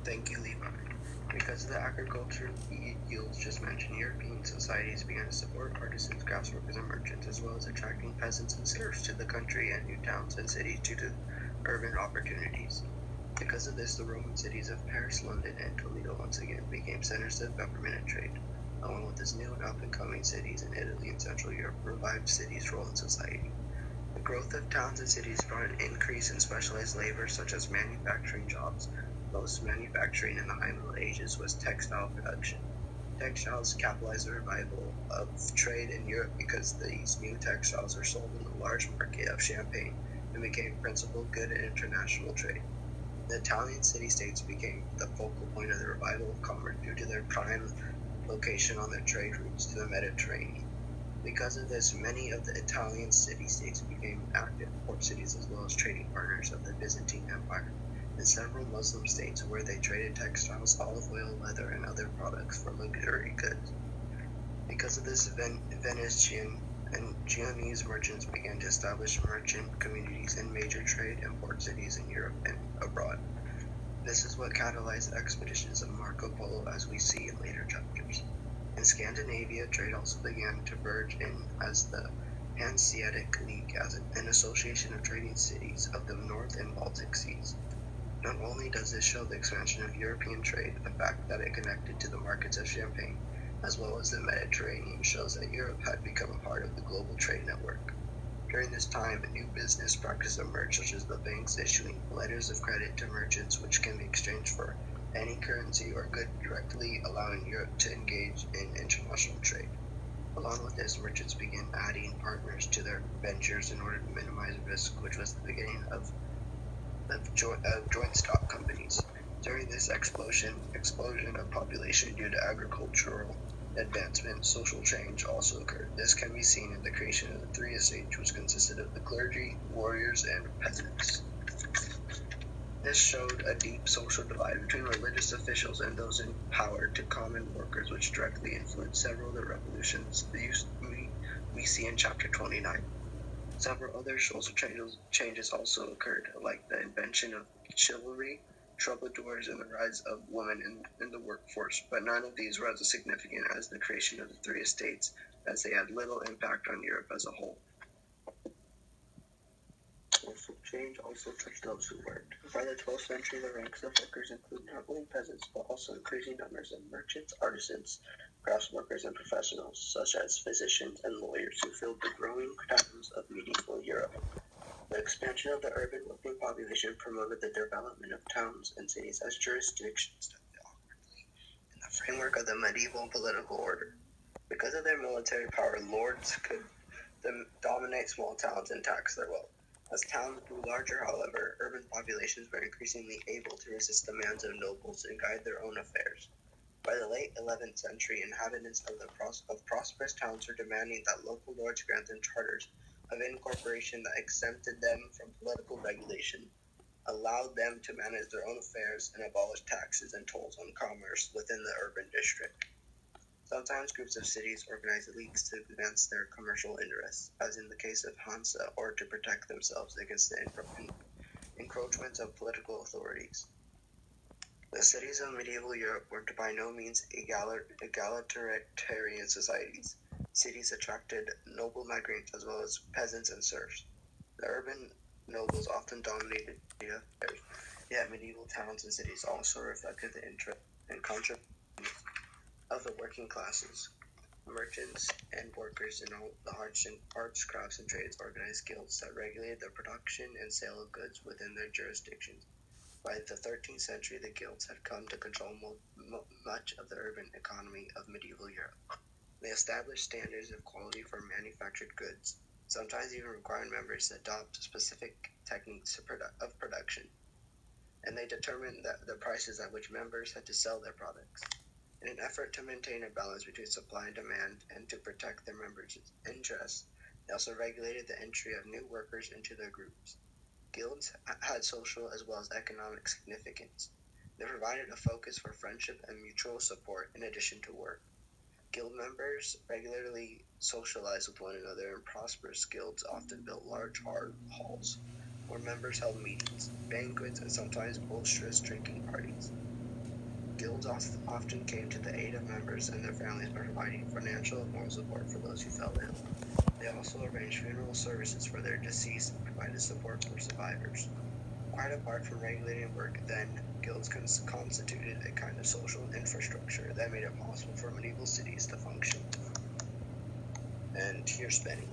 Thank you, Levi. Because of the agricultural yields just mentioned, European societies began to support artisans, craftsworkers, and merchants, as well as attracting peasants and serfs to the country and new towns and cities due to urban opportunities. Because of this, the Roman cities of Paris, London, and Toledo once again became centers of government and trade, along with its new and up-and-coming cities in Italy and Central Europe revived cities' role in society. The growth of towns and cities brought an increase in specialized labor such as manufacturing jobs. Most manufacturing in the High Middle Ages was textile production. Textiles capitalized the revival of trade in Europe because these new textiles were sold in the large market of Champagne and became principal good in international trade. The Italian city-states became the focal point of the revival of commerce due to their prime location on their trade routes to the Mediterranean. Because of this, many of the Italian city-states became active port cities as well as trading partners of the Byzantine Empire and several Muslim states where they traded textiles, olive oil, leather, and other products for luxury goods. Because of this, Venetian and Genoese merchants began to establish merchant communities in major trade and port cities in Europe and abroad. This is what catalyzed the expeditions of Marco Polo as we see in later chapters. In Scandinavia, trade also began to merge in as the Hanseatic League as an association of trading cities of the North and Baltic Seas. Not only does this show the expansion of European trade, the fact that it connected to the markets of Champagne, as well as the Mediterranean, shows that Europe had become a part of the global trade network. During this time, a new business practice emerged, such as the banks issuing letters of credit to merchants which can be exchanged for any currency or good directly, allowing Europe to engage in international trade. Along with this, merchants began adding partners to their ventures in order to minimize risk, which was the beginning of joint stock companies. During this explosion of population due to agricultural advancement, social change also occurred. This can be seen in the creation of the three estates, which consisted of the clergy, warriors, and peasants. This showed a deep social divide between religious officials and those in power to common workers, which directly influenced several of the revolutions we see in chapter 29. Several other social changes also occurred, like the invention of chivalry, troubadours, and the rise of women in the workforce, but none of these were as significant as the creation of the three estates, as they had little impact on Europe as a whole. Social change also touched those who worked. By the 12th century, the ranks of workers included not only peasants, but also increasing numbers of merchants, artisans, craftsworkers, and professionals, such as physicians and lawyers, who filled the growing towns of medieval Europe. The expansion of the urban working population promoted the development of towns and cities as jurisdictions that fit awkwardly in the framework of the medieval political order. Because of their military power, lords could dominate small towns and tax their wealth. As towns grew larger, however, urban populations were increasingly able to resist the demands of nobles and guide their own affairs. By the late 11th century, inhabitants of prosperous towns were demanding that local lords grant them charters of incorporation that exempted them from political regulation, allowed them to manage their own affairs, and abolished taxes and tolls on commerce within the urban district. Sometimes groups of cities organized leagues to advance their commercial interests, as in the case of Hansa, or to protect themselves against the encroachments of political authorities. The cities of medieval Europe were by no means egalitarian societies. Cities attracted noble migrants as well as peasants and serfs. The urban nobles often dominated the affairs, yet medieval towns and cities also reflected the interest and contributions of the working classes. Merchants and workers in all the arts, crafts, and trades organized guilds that regulated the production and sale of goods within their jurisdictions. By the 13th century, the guilds had come to control much of the urban economy of medieval Europe. They established standards of quality for manufactured goods, sometimes even requiring members to adopt specific techniques of production, and they determined the prices at which members had to sell their products. In an effort to maintain a balance between supply and demand and to protect their members' interests, they also regulated the entry of new workers into their groups. Guilds had social as well as economic significance. They provided a focus for friendship and mutual support in addition to work. Guild members regularly socialized with one another, and prosperous guilds often built large halls where members held meetings, banquets, and sometimes boisterous drinking parties. Guilds often came to the aid of members and their families by providing financial and moral support for those who fell ill. They also arranged funeral services for their deceased and provided support for survivors. Quite apart from regulating work, then, guilds constituted a kind of social infrastructure that made it possible for medieval cities to function. And here's Benny.